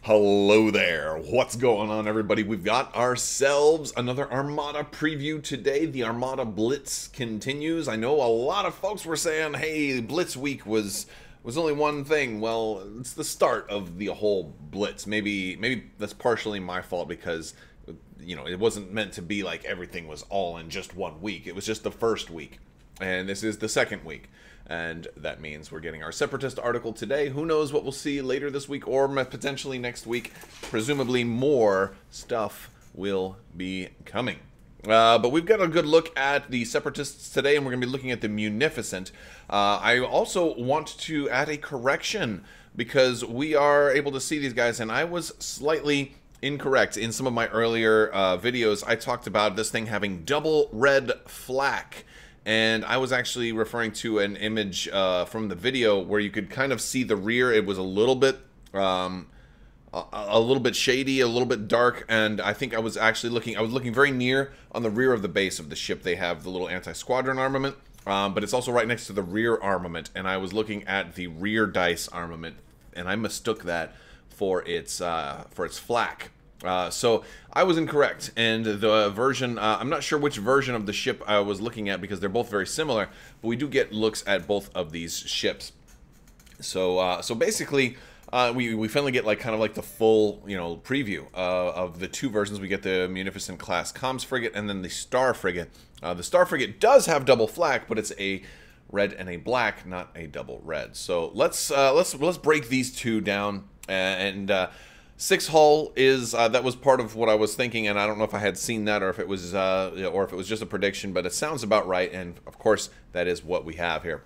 Hello there. What's going on, everybody? We've got ourselves another Armada preview today. The Armada Blitz continues. I know a lot of folks were saying, hey, Blitz week was only one thing. Well, it's the start of the whole Blitz. Maybe that's partially my fault because, you know, it wasn't meant to be like everything was all in just one week. It was just the first week. And this is the second week. And that means we're getting our Separatist article today. Who knows what we'll see later this week or potentially next week. Presumably more stuff will be coming. But we've got a good look at the Separatists today, and we're going to be looking at the Munificent. I also want to add a correction because we are able to see these guys, and I was slightly incorrect. In some of my earlier videos, I talked about this thing having double red flak. And I was actually referring to an image from the video where you could kind of see the rear. It was a little bit shady, a little bit dark, and I think I was actually looking very near on the rear of the base of the ship. They have the little anti-squadron armament, but it's also right next to the rear armament, and I was looking at the rear dice armament, and I mistook that for its flak. So I was incorrect, and the version, I'm not sure which version of the ship I was looking at because they're both very similar, but we do get looks at both of these ships. So basically, we finally get kind of the full, preview of the two versions. We get the Munificent class comms frigate and then the Star frigate. The Star frigate does have double flak, but it's a red and a black, not a double red. So let's break these two down and. 6 hull is that was part of what I was thinking, and I don't know if I had seen that or if it was just a prediction, but it sounds about right, and of course that is what we have here.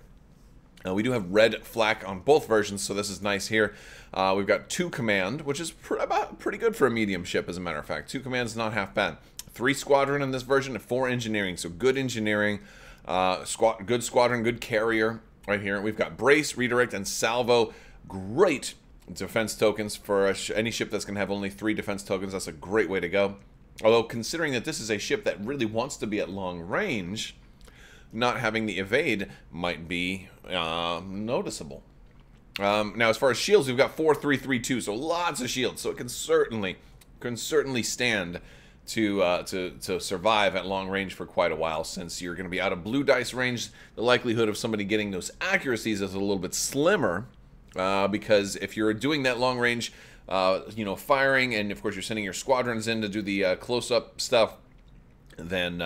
We do have red flak on both versions, so this is nice here. We've got 2 command, which is pretty good for a medium ship, as a matter of fact. 2 command is not half bad. 3 squadron in this version and 4 engineering, so good engineering, good squadron, good carrier right here. We've got brace, redirect, and salvo. Great defense tokens for any ship that's going to have only 3 defense tokens. That's a great way to go. Although, considering that this is a ship that really wants to be at long range, not having the evade might be noticeable. Now, as far as shields, we've got 4, 3, 3, 2, so lots of shields. So it can certainly stand to survive at long range for quite a while, since you're going to be out of blue dice range. The likelihood of somebody getting those accuracies is a little bit slimmer. Because if you're doing that long range, firing, and of course you're sending your squadrons in to do the close-up stuff, then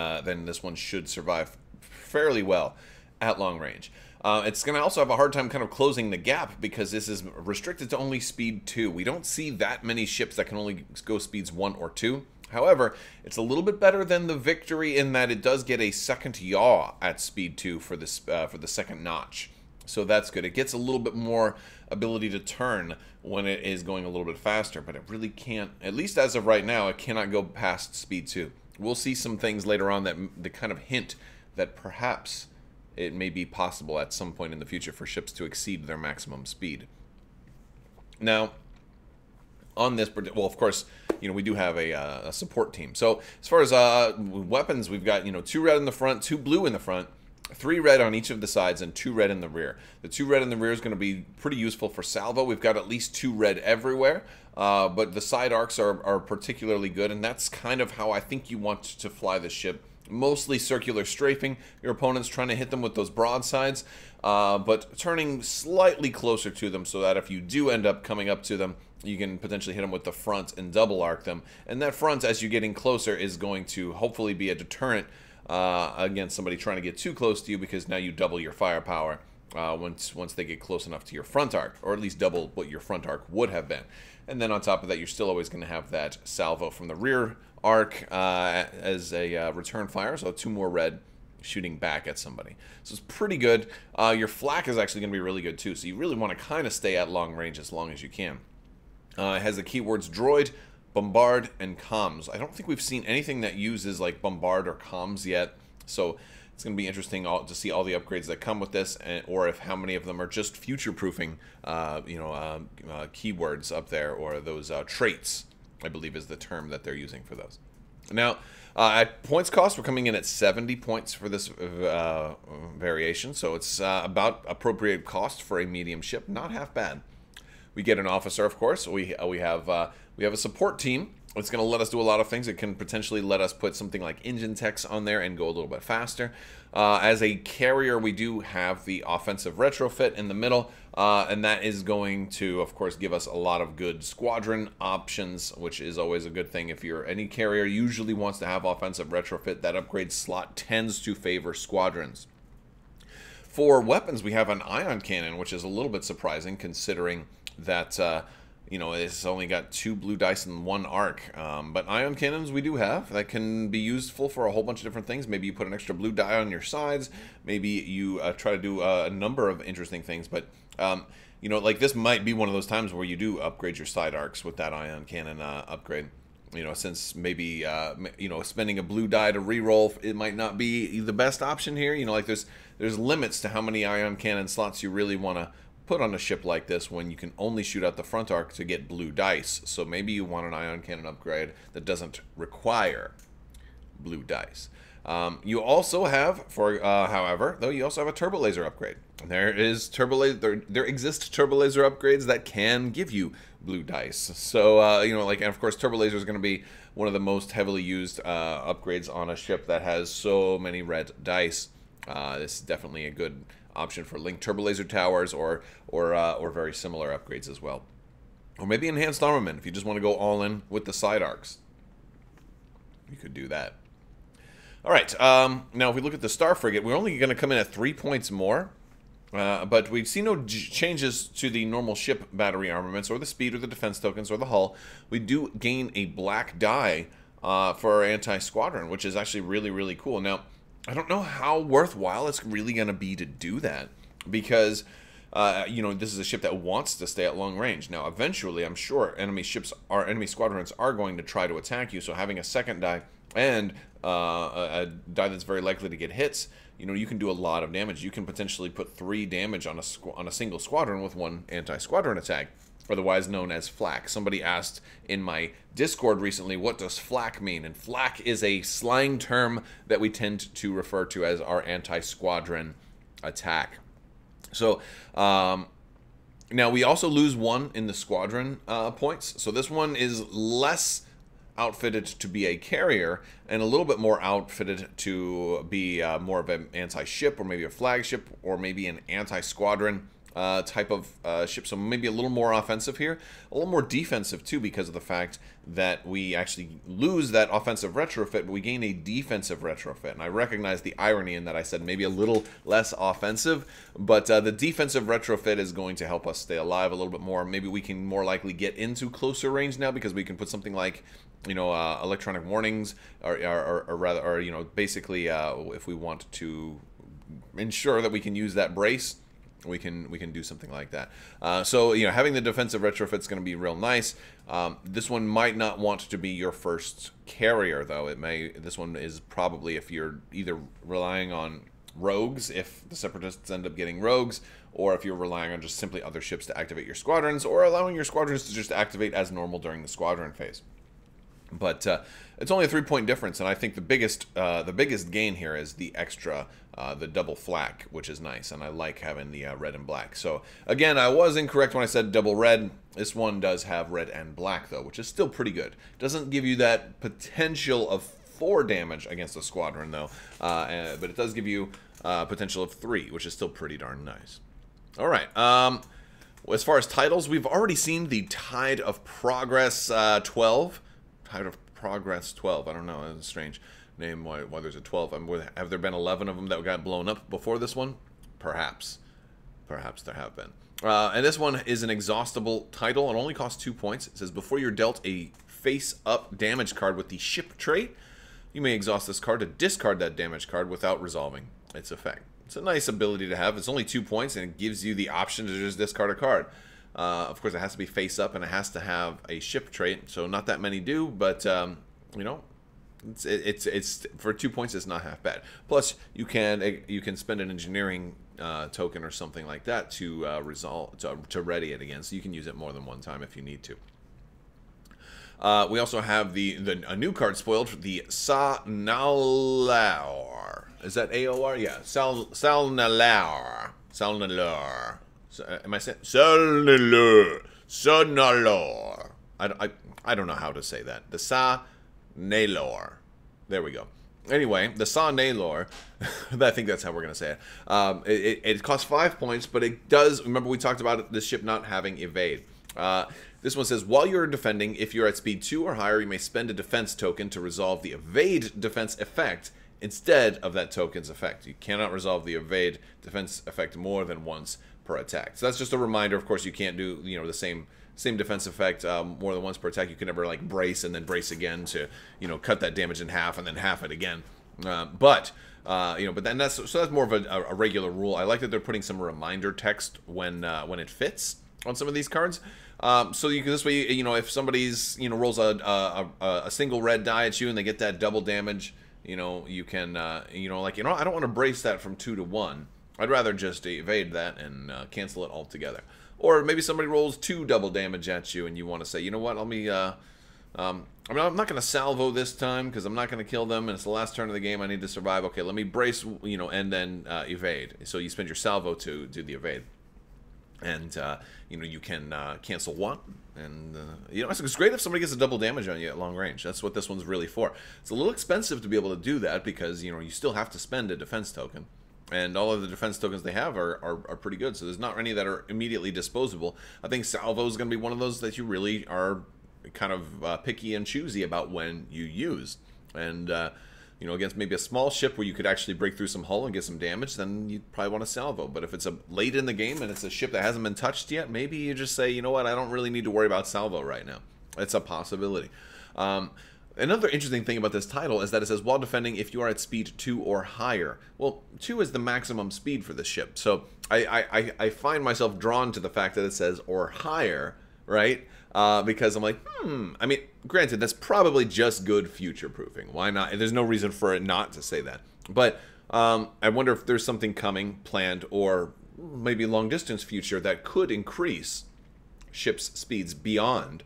this one should survive fairly well at long range. It's going to also have a hard time kind of closing the gap because this is restricted to only speed 2. We don't see that many ships that can only go speeds 1 or 2. However, it's a little bit better than the Victory in that it does get a second yaw at speed 2 for this for the second notch. So that's good. It gets a little bit more ability to turn when it is going a little bit faster, but it really can't, at least as of right now, it cannot go past speed 2. We'll see some things later on that kind of hint that perhaps it may be possible at some point in the future for ships to exceed their maximum speed. Now, on this, well, of course, we do have a support team. So as far as weapons, we've got 2 red in the front, 2 blue in the front, 3 red on each of the sides, and 2 red in the rear. The 2 red in the rear is going to be pretty useful for salvo. We've got at least 2 red everywhere, but the side arcs are particularly good, and that's kind of how I think you want to fly this ship. Mostly circular strafing. Your opponent's trying to hit them with those broadsides, but turning slightly closer to them so that if you do end up coming up to them, you can potentially hit them with the front and double arc them. And that front, as you're getting closer, is going to hopefully be a deterrent against somebody trying to get too close to you, because now you double your firepower once they get close enough to your front arc, or at least double what your front arc would have been. And then on top of that, you're still always going to have that salvo from the rear arc as a return fire, so 2 more red shooting back at somebody. So it's pretty good. Your flak is actually going to be really good too, so you really want to kind of stay at long range as long as you can. It has the keywords droid, bombard, and comms. I don't think we've seen anything that uses bombard or comms yet, so it's going to be interesting to see all the upgrades that come with this, or if how many of them are just future-proofing, keywords up there, or those traits, I believe is the term that they're using for those. Now, at points cost, we're coming in at 70 points for this variation, so it's about appropriate cost for a medium ship, not half bad. We get an officer, of course. We have a support team. It's going to let us do a lot of things. It can potentially let us put something like engine techs on there and go a little bit faster. As a carrier, we do have the offensive retrofit in the middle, and that is going to, of course, give us a lot of good squadron options, which is always a good thing. If you're any carrier, usually wants to have offensive retrofit. That upgrade slot tends to favor squadrons. For weapons, we have an ion cannon, which is a little bit surprising considering that you know, it's only got 2 blue dice and 1 arc. But ion cannons we do have that can be useful for a whole bunch of different things. Maybe you put an extra blue die on your sides. Maybe you try to do a number of interesting things. But, you know, like this might be one of those times where you do upgrade your side arcs with that ion cannon upgrade. You know, since maybe, you know, spending a blue die to reroll, it might not be the best option here. You know, like there's limits to how many ion cannon slots you really want to put on a ship like this when you can only shoot out the front arc to get blue dice. So maybe you want an ion cannon upgrade that doesn't require blue dice. You also have, however, though, you also have a turbo laser upgrade. There exist turbo laser upgrades that can give you blue dice. So you know, like, and of course, turbo laser is going to be one of the most heavily used upgrades on a ship that has so many red dice. This is definitely a good option for linked turbo laser towers or very similar upgrades as well. Or maybe enhanced armament if you just want to go all in with the side arcs. You could do that. All right, now if we look at the Star Frigate, we're only going to come in at 3 points more. But we see no changes to the normal ship battery armaments or the speed or the defense tokens or the hull. We do gain a black die for our anti-squadron, which is actually really, really cool. Now, I don't know how worthwhile it's really going to be to do that because, you know, this is a ship that wants to stay at long range. Now, eventually, I'm sure enemy squadrons are going to try to attack you. So having a second die and a die that's very likely to get hits, you know, you can do a lot of damage. You can potentially put 3 damage on a single squadron with 1 anti-squadron attack, otherwise known as flak. Somebody asked in my Discord recently, what does flak mean? And flak is a slang term that we tend to refer to as our anti-squadron attack. So, now we also lose 1 in the squadron points. So this one is less outfitted to be a carrier and a little bit more outfitted to be more of an anti-ship or maybe a flagship or maybe an anti-squadron type of ship. So maybe a little more offensive here, a little more defensive too, because of the fact that we actually lose that offensive retrofit, but we gain a defensive retrofit. And I recognize the irony in that I said maybe a little less offensive, but the defensive retrofit is going to help us stay alive a little bit more. Maybe we can more likely get into closer range now because we can put something like, you know, electronic warnings, or rather, you know, basically, if we want to ensure that we can use that brace, we can do something like that. So, you know, having the defensive retrofit is going to be real nice. This one might not want to be your first carrier, though. It may. This one is probably if you're either relying on rogues, if the Separatists end up getting rogues, or if you're relying on just simply other ships to activate your squadrons, or allowing your squadrons to just activate as normal during the squadron phase. But it's only a 3-point difference, and I think the biggest gain here is the extra, the double flak, which is nice, and I like having the red and black. So again, I was incorrect when I said double red. This one does have red and black though, which is still pretty good. Doesn't give you that potential of 4 damage against a squadron though, but it does give you potential of 3, which is still pretty darn nice. All right. As far as titles, we've already seen the Tide of Progress 12. Tide of Progress 12. I don't know. That's a strange name. Why there's a 12? Have there been 11 of them that got blown up before this one? Perhaps. Perhaps there have been. And this one is an exhaustible title. It only costs 2 points. It says, before you're dealt a face-up damage card with the ship trait, you may exhaust this card to discard that damage card without resolving its effect. It's a nice ability to have. It's only 2 points, and it gives you the option to just discard a card. Of course, it has to be face up, and it has to have a ship trait. So not that many do, but you know, it's for 2 points, it's not half bad. Plus, you can spend an engineering token or something like that to to ready it again. So you can use it more than one time if you need to. We also have a new card spoiled, the Salnalaur. Is that AOR? Yeah, Salnalaur. Salnalaur. Am I saying Salnalaur? Sonalor. I don't know how to say that. The Sa-Nalor. There we go. Anyway, the Sa-Nalor, I think that's how we're going to say it. It costs 5 points, but it does, remember we talked about this ship not having evade. This one says, while you're defending, if you're at speed 2 or higher, you may spend a defense token to resolve the evade defense effect instead of that token's effect. You cannot resolve the evade defense effect more than once per attack. So that's just a reminder. Of course, you can't do, you know, the same defense effect more than once per attack. You can never like brace and then brace again to, you know, cut that damage in half and then half it again. You know, but then that's more of a regular rule. I like that they're putting some reminder text when it fits on some of these cards. So you can, this way, you know, if somebody's, you know, rolls a single red die at you and they get that double damage, you know, you can, you know, like, you know, I don't want to brace that from 2 to 1. I'd rather just evade that and cancel it altogether. Or maybe somebody rolls 2 double damage at you and you want to say, you know what, let me, I mean, I'm not going to salvo this time because I'm not going to kill them and it's the last turn of the game, I need to survive. Okay, let me brace, you know, and then evade. So you spend your salvo to do the evade. And, you know, you can cancel 1. And, you know, it's great if somebody gets a double damage on you at long range. That's what this one's really for. It's a little expensive to be able to do that because, you know, you still have to spend a defense token. And all of the defense tokens they have are pretty good. So there's not any that are immediately disposable. I think salvo is going to be one of those that you really are kind of picky and choosy about when you use. And, you know, against maybe a small ship where you could actually break through some hull and get some damage, then you'd probably want to salvo. But if it's late in the game and it's a ship that hasn't been touched yet, maybe you just say, you know what, I don't really need to worry about salvo right now. It's a possibility. Another interesting thing about this title is that it says, while defending, if you are at speed 2 or higher. Well, 2 is the maximum speed for this ship. So I find myself drawn to the fact that it says, or higher, right? Because I'm like, I mean, granted, that's probably just good future-proofing. Why not? There's no reason for it not to say that. But I wonder if there's something coming, planned, or maybe long-distance future that could increase ships' speeds beyond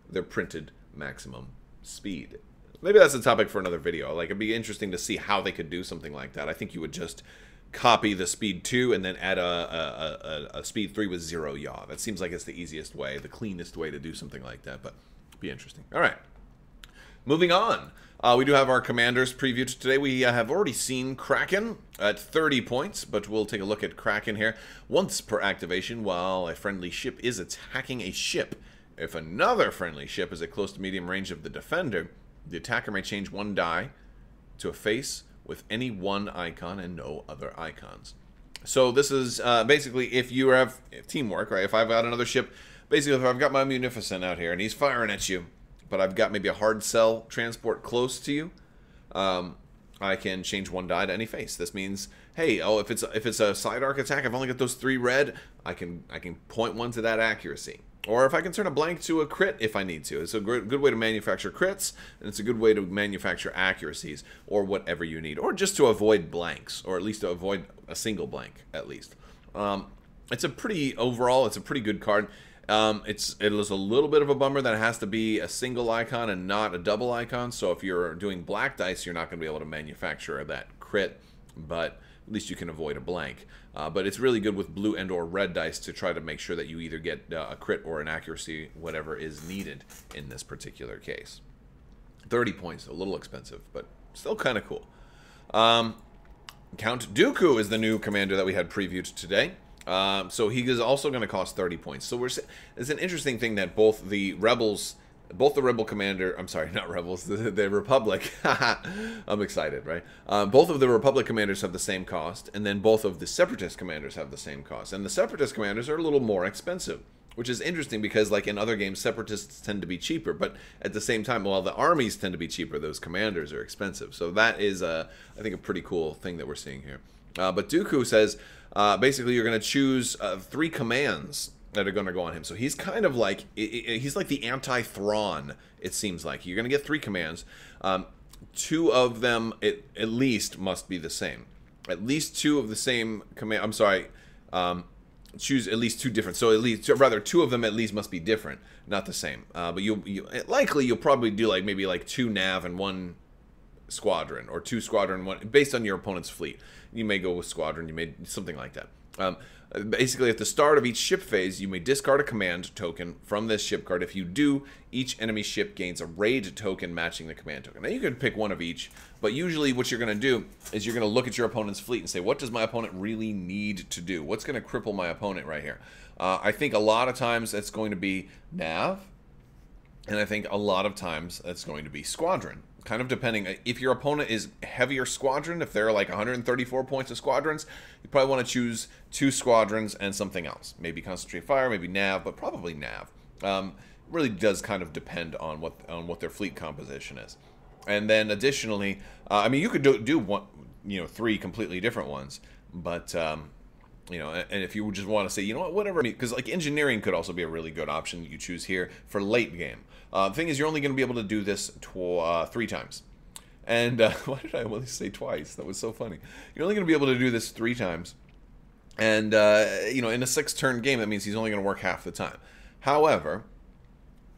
their printed maximum speed. Maybe that's a topic for another video. Like, it'd be interesting to see how they could do something like that. I think you would just copy the speed 2 and then add a speed 3 with 0 yaw. That seems like it's the easiest way, the cleanest way to do something like that, but it'd be interesting. All right. Moving on. We do have our commanders previewed today. We have already seen Kraken at 30 points, but we'll take a look at Kraken here. Once per activation, while a friendly ship is attacking a ship, if another friendly ship is at close to medium range of the defender, the attacker may change 1 die to a face with any 1 icon and no other icons. So this is basically if you have teamwork, right? If I've got another ship, basically if I've got my Munificent out here and he's firing at you, but I've got maybe a hard cell transport close to you, I can change 1 die to any face. This means, hey, oh, if it's a side arc attack, I've only got those 3 red, I can point 1 to that accuracy. Or if I can turn a blank to a crit if I need to. It's a good way to manufacture crits, and it's a good way to manufacture accuracies, or whatever you need. Or just to avoid blanks, or at least to avoid a single blank, at least. It's a pretty, overall, it's a pretty good card. It is a little bit of a bummer that it has to be a single icon and not a double icon. So if you're doing black dice, you're not going to be able to manufacture that crit, but at least you can avoid a blank. But it's really good with blue and or red dice to try to make sure that you either get a crit or an accuracy, whatever is needed in this particular case. 30 points, a little expensive, but still kind of cool. Count Dooku is the new commander that we had previewed today. So he is also going to cost 30 points. So it's an interesting thing that both the rebels... Both the Rebel Commander, I'm sorry, not Rebels, the Republic, I'm excited, right? Both of the Republic Commanders have the same cost, and then both of the Separatist Commanders have the same cost. And the Separatist Commanders are a little more expensive, which is interesting because, like in other games, Separatists tend to be cheaper, but at the same time, while the armies tend to be cheaper, those commanders are expensive. So that is, I think, a pretty cool thing that we're seeing here. But Dooku says, basically, you're going to choose 3 commands that are going to go on him. So he's kind of like, he's like the anti-Thrawn, it seems like. You're going to get 3 commands. 2 of them, at least, must be the same. At least 2 of the same command, I'm sorry, choose at least 2 different. So at least, rather, 2 of them at least must be different, not the same. But likely you'll probably do like maybe like 2 nav and 1 squadron, or 2 squadron, 1, based on your opponent's fleet. You may go with squadron, you may, something like that. Basically, at the start of each ship phase, you may discard a command token from this ship card. If you do, each enemy ship gains a raid token matching the command token. Now, you could pick one of each, but usually what you're going to do is you're going to look at your opponent's fleet and say, what does my opponent really need to do? What's going to cripple my opponent right here? I think a lot of times that's going to be Nav, and I think a lot of times that's going to be Squadron. Kind of depending. If your opponent is heavier Squadron, if they're like 134 points of Squadrons, you probably want to choose 2 Squadrons and something else. Maybe Concentrate Fire, maybe Nav, but probably Nav. It really does kind of depend on what their fleet composition is. And then additionally, I mean, you could do one, 3 completely different ones, but and if you just want to say, you know what, whatever, because like engineering could also be a really good option you choose here for late game. The thing is, you're only going to be able to do this 3 times. And why did I only say twice? That was so funny. You're only going to be able to do this 3 times. And, in a 6-turn game, that means he's only going to work half the time. However,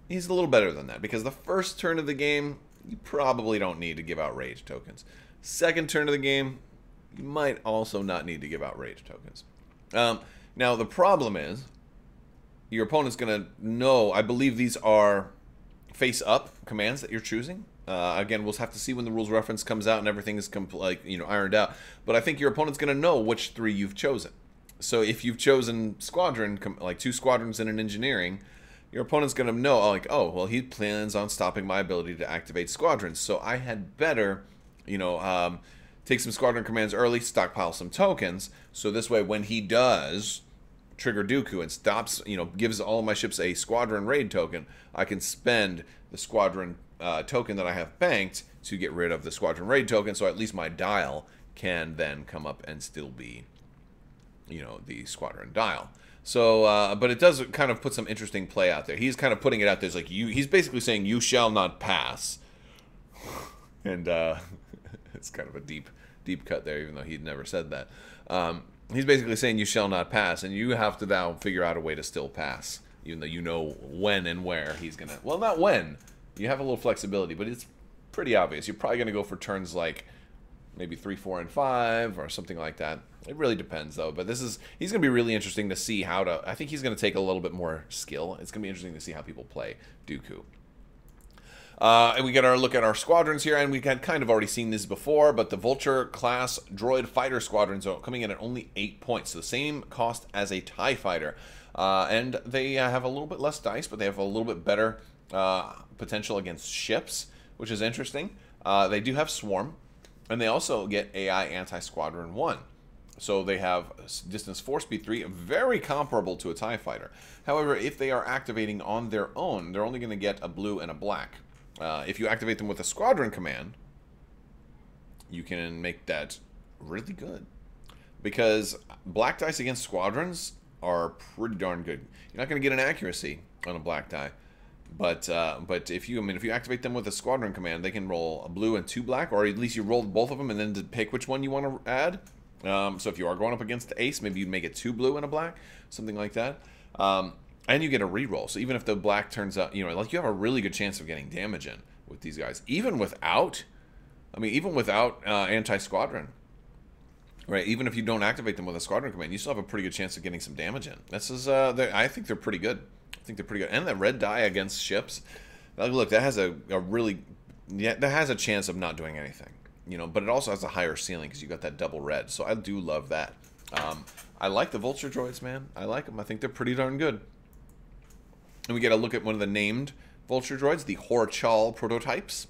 he's a little better than that, because the first turn of the game, you probably don't need to give out rage tokens. Second turn of the game, you might also not need to give out rage tokens. Now, the problem is, your opponent's going to know, I believe these are face-up commands that you're choosing. Again, we'll have to see when the rules reference comes out and everything is ironed out. But I think your opponent's going to know which 3 you've chosen. So if you've chosen Squadron, like 2 Squadrons and an Engineering, your opponent's going to know, like, oh, well, he plans on stopping my ability to activate Squadrons. So I had better, take some Squadron commands early, stockpile some tokens. So this way, when he does trigger Dooku and stops, gives all of my ships a Squadron raid token, I can spend the Squadron token that I have banked to get rid of the Squadron raid token, so at least my dial can then come up and still be, the Squadron dial. So, but it does kind of put some interesting play out there. He's kind of putting it out there. It's like, he's basically saying, you shall not pass. And it's kind of a deep cut there, even though he'd never said that. He's basically saying you shall not pass, and you have to now figure out a way to still pass, even though you know when and where he's going to... Well, not when. You have a little flexibility, but it's pretty obvious. You're probably going to go for turns like maybe 3, 4, and 5, or something like that. It really depends, though. But he's going to be really interesting to see how to... I think he's going to take a little bit more skill. It's going to be interesting to see how people play Dooku. And we get our look at our squadrons here, and we had kind of already seen this before, but the Vulture class droid fighter squadrons are coming in at only 8 points, so the same cost as a TIE fighter. And they have a little bit less dice, but they have a little bit better potential against ships, which is interesting. They do have Swarm, and they also get AI Anti-Squadron 1. So they have distance 4, speed 3, very comparable to a TIE fighter. However, if they are activating on their own, they're only going to get a blue and a black. If you activate them with a Squadron command, you can make that really good. Because black dice against Squadrons are pretty darn good. You're not going to get an accuracy on a black die. But if you activate them with a Squadron command, they can roll a blue and 2 black, or at least you roll both of them and then to pick which one you want to add. So if you are going up against the ace, maybe you'd make it 2 blue and a black, something like that. And you get a reroll. So even if the black turns out, you have a really good chance of getting damage in with these guys. Even without anti-Squadron, right? Even if you don't activate them with a Squadron command, you still have a pretty good chance of getting some damage in. This is, I think they're pretty good. I think they're pretty good. And that red die against ships, look, that has that has a chance of not doing anything, but it also has a higher ceiling because you got that double red. So I do love that. I like the Vulture droids, man. I like them. I think they're pretty darn good. And we get a look at one of the named Vulture droids, the Horchal prototypes.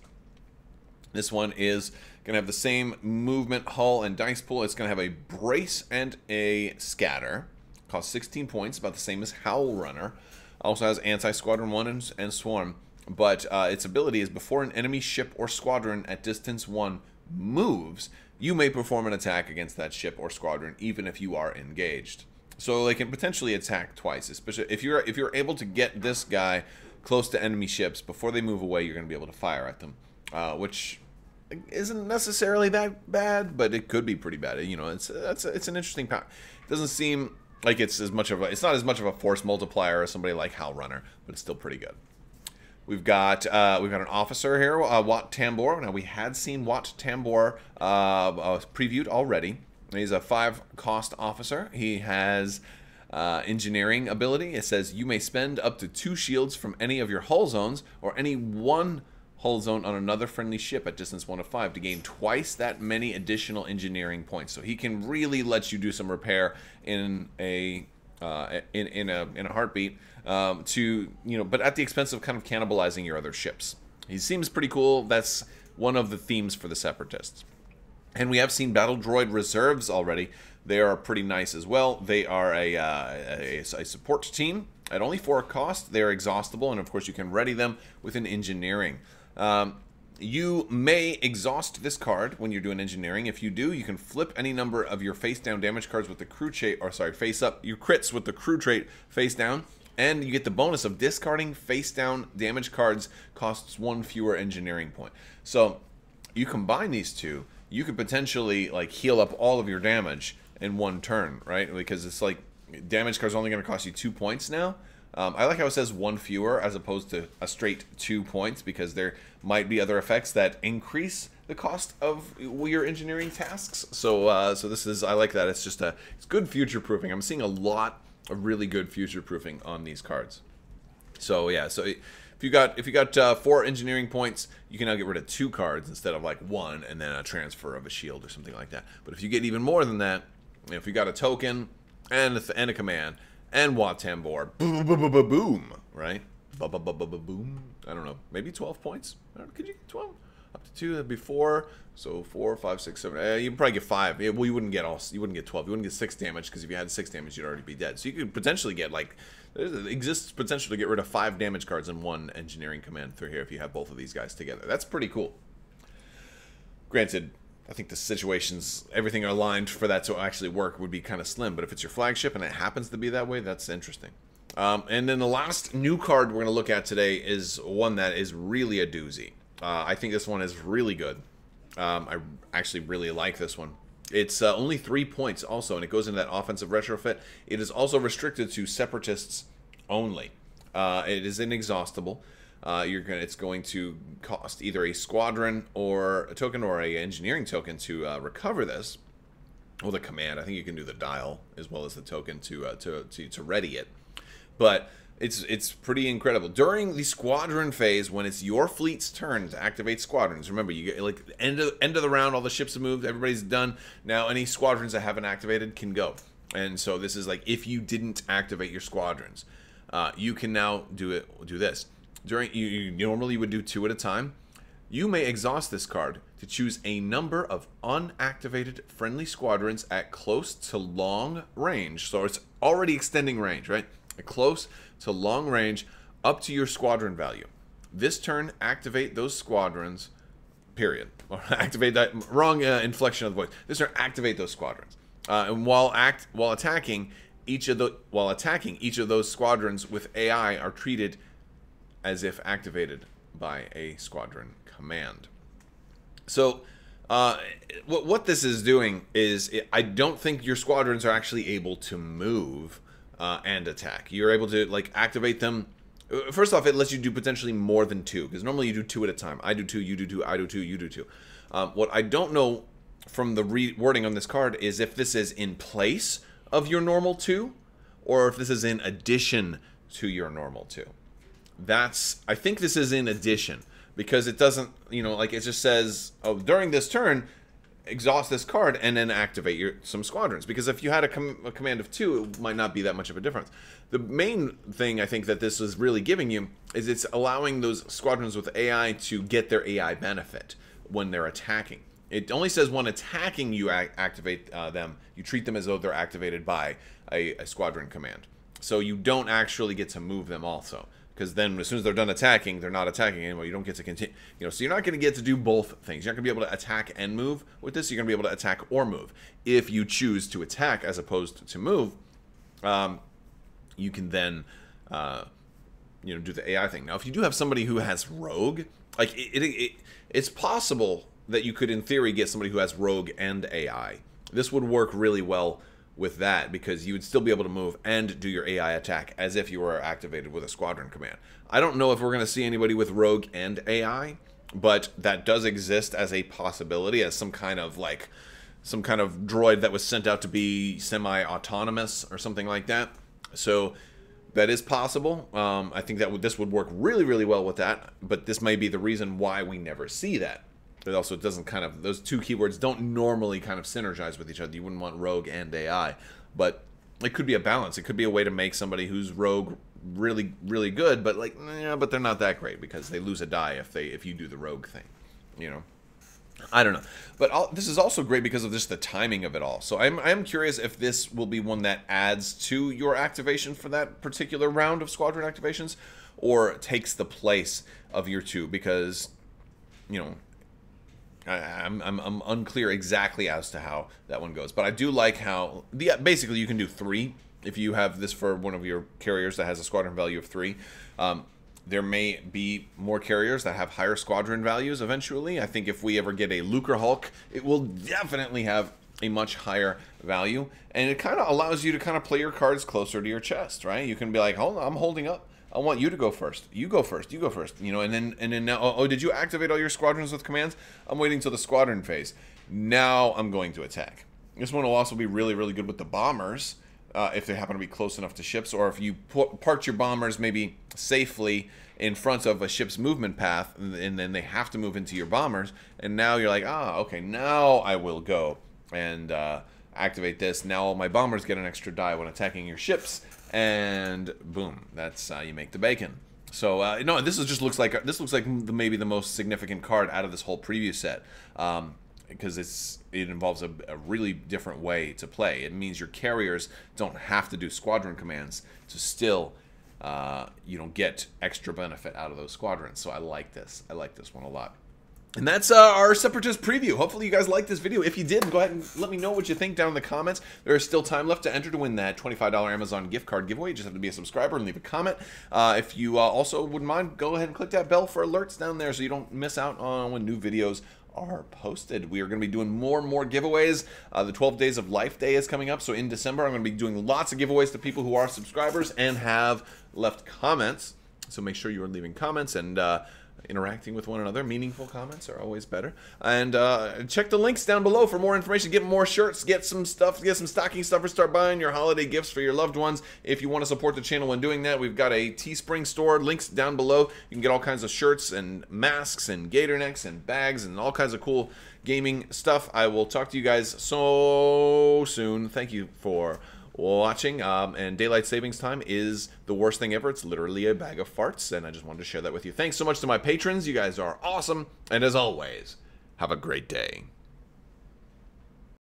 This one is going to have the same movement, hull, and dice pool. It's going to have a brace and a scatter. Costs 16 points, about the same as Howl Runner. Also has Anti-Squadron 1 and Swarm. But its ability is before an enemy ship or squadron at distance 1 moves, you may perform an attack against that ship or squadron, even if you are engaged. So they can potentially attack twice, especially if you're able to get this guy close to enemy ships before they move away. You're going to be able to fire at them, which isn't necessarily that bad, but it could be pretty bad. It's an interesting power. It doesn't seem like it's not as much of a force multiplier as somebody like Howl Runner, but it's still pretty good. We've got an officer here, Wat Tambor. Now we had seen Wat Tambor previewed already. He's a 5-cost officer. He has engineering ability. It says you may spend up to 2 shields from any of your hull zones or any 1 hull zone on another friendly ship at distance 1 of 5 to gain twice that many additional engineering points. So he can really let you do some repair in a heartbeat, but at the expense of kind of cannibalizing your other ships. He seems pretty cool. That's one of the themes for the Separatists. And we have seen battle droid reserves already. They are pretty nice as well. They are a support team at only 4 cost. They are exhaustible, and of course you can ready them with an engineering. You may exhaust this card when you're doing engineering. If you do, you can flip any number of your face down damage cards with the crew trait, or sorry, face up, your crits with the crew trait face down, and you get the bonus of discarding face down damage cards costs 1 fewer engineering point. So you combine these two, you could potentially like heal up all of your damage in 1 turn, right? Because it's like damage cards only going to cost you 2 points now. I like how it says 1 fewer as opposed to a straight 2 points, because there might be other effects that increase the cost of your engineering tasks. So this is, I like that. It's just it's good future proofing. I'm seeing a lot of really good future proofing on these cards. So yeah, so if you got 4 engineering points, you can now get rid of 2 cards instead of like 1 and then a transfer of a shield or something like that. But if you get even more than that, if you got a token and a command and Watambor, boom, right? Boom. I don't know, maybe 12 points. Could you get 12? Up to 2, that'd be 4. So 4, 5, 6, 7. You can probably get 5. Well, you wouldn't get 12. You wouldn't get 6 damage, because if you had 6 damage, you'd already be dead. So you could potentially get like, there exists potential to get rid of 5 damage cards in 1 engineering command through here if you have both of these guys together. That's pretty cool. Granted, I think the situations, everything aligned for that to actually work would be kind of slim. But if it's your flagship and it happens to be that way, that's interesting. And then the last new card we're going to look at today is one that is really a doozy. I think this one is really good. I actually really like this one. It's only 3 points also, and it goes into that offensive retrofit. It is also restricted to Separatists only. It is inexhaustible. It's going to cost either a squadron or a token or a engineering token to recover this. Well, the command. I think you can do the dial as well as the token to ready it. But it's pretty incredible. During the squadron phase, when it's your fleet's turn to activate squadrons, remember, you get like end of the round, all the ships have moved, everybody's done. Now any squadrons that haven't activated can go. And so this is like, if you didn't activate your squadrons, you can now do this. You normally would do 2 at a time. You may exhaust this card to choose a number of unactivated friendly squadrons at close to long range. So it's already extending range, right? At close to long range up to your squadron value. This turn, activate those squadrons, period. Or activate that, wrong inflection of the voice. This turn, activate those squadrons. And while attacking each of those squadrons with AI are treated as if activated by a squadron command. So what this is doing is, I don't think your squadrons are actually able to move and attack. You're able to like activate them. First off, it lets you do potentially more than 2, because normally you do 2 at a time. I do 2, you do 2, I do 2, you do 2. What I don't know from the wording on this card is if this is in place of your normal 2, or if this is in addition to your normal 2. I think this is in addition, because it doesn't, like it just says, oh, during this turn, exhaust this card and then activate some squadrons. Because if you had a command of 2, it might not be that much of a difference. The main thing I think that this is really giving you is it's allowing those squadrons with AI to get their AI benefit when they're attacking. It only says when attacking you activate them, you treat them as though they're activated by a squadron command. So you don't actually get to move them also. Because then as soon as they're done attacking, they're not attacking anymore. You don't get to continue. So you're not going to get to do both things. You're not going to be able to attack and move with this. You're going to be able to attack or move. If you choose to attack as opposed to move, you can then do the AI thing. Now, if you do have somebody who has rogue, like it's possible that you could, in theory, get somebody who has rogue and AI. This would work really well with that, because you would still be able to move and do your AI attack as if you were activated with a squadron command. I don't know if we're going to see anybody with rogue and AI, but that does exist as a possibility, as some kind of like some kind of droid that was sent out to be semi-autonomous or something like that. So that is possible. I think that this would work really, really well with that, but this may be the reason why we never see that. But also, it doesn't kind of, those two keywords don't normally kind of synergize with each other. You wouldn't want rogue and AI, but it could be a balance. It could be a way to make somebody who's rogue really, really good, but like, yeah, but they're not that great because they lose a die if you do the rogue thing, you know. I don't know, but this is also great because of just the timing of it all. So I'm curious if this will be one that adds to your activation for that particular round of squadron activations, or takes the place of your 2, because, you know, I'm unclear exactly as to how that one goes. But I do like how basically you can do 3 if you have this for one of your carriers that has a squadron value of 3. There may be more carriers that have higher squadron values eventually. I think if we ever get a Lucre Hulk, it will definitely have a much higher value. And it kind of allows you to kind of play your cards closer to your chest, right? You can be like, hold on, I'm holding up. I want you to go first. You go first. You go first. You know, and then now, oh, did you activate all your squadrons with commands? I'm waiting till the squadron phase. Now I'm going to attack. This one will also be really, really good with the bombers. If they happen to be close enough to ships, or if you park your bombers maybe safely in front of a ship's movement path, and then they have to move into your bombers, and now you're like, ah, okay, now I will go and activate this. Now all my bombers get an extra die when attacking your ships, and boom, that's how you make the bacon. So no, this is just looks like maybe the most significant card out of this whole preview set. Because it involves a really different way to play. It means your carriers don't have to do squadron commands to still, you don't get extra benefit out of those squadrons. So I like this. I like this one a lot. And that's our Separatist preview. Hopefully you guys liked this video. If you did, go ahead and let me know what you think down in the comments. There is still time left to enter to win that $25 Amazon gift card giveaway. You just have to be a subscriber and leave a comment. If you also wouldn't mind, go ahead and click that bell for alerts down there so you don't miss out on when new videos are posted. We are going to be doing more and more giveaways. The 12 Days of Life Day is coming up, so in December I'm going to be doing lots of giveaways to people who are subscribers and have left comments. So make sure you are leaving comments and interacting with one another. Meaningful comments are always better. And check the links down below for more information. Get more shirts, get some stuff, get some stocking stuffers, start buying your holiday gifts for your loved ones. If you want to support the channel when doing that, we've got a Teespring store. Links down below. You can get all kinds of shirts and masks and gator necks and bags and all kinds of cool gaming stuff. I will talk to you guys so soon. Thank you for watching, and daylight savings time is the worst thing ever. It's literally a bag of farts, and I just wanted to share that with you. Thanks so much to my patrons. You guys are awesome, and as always, have a great day.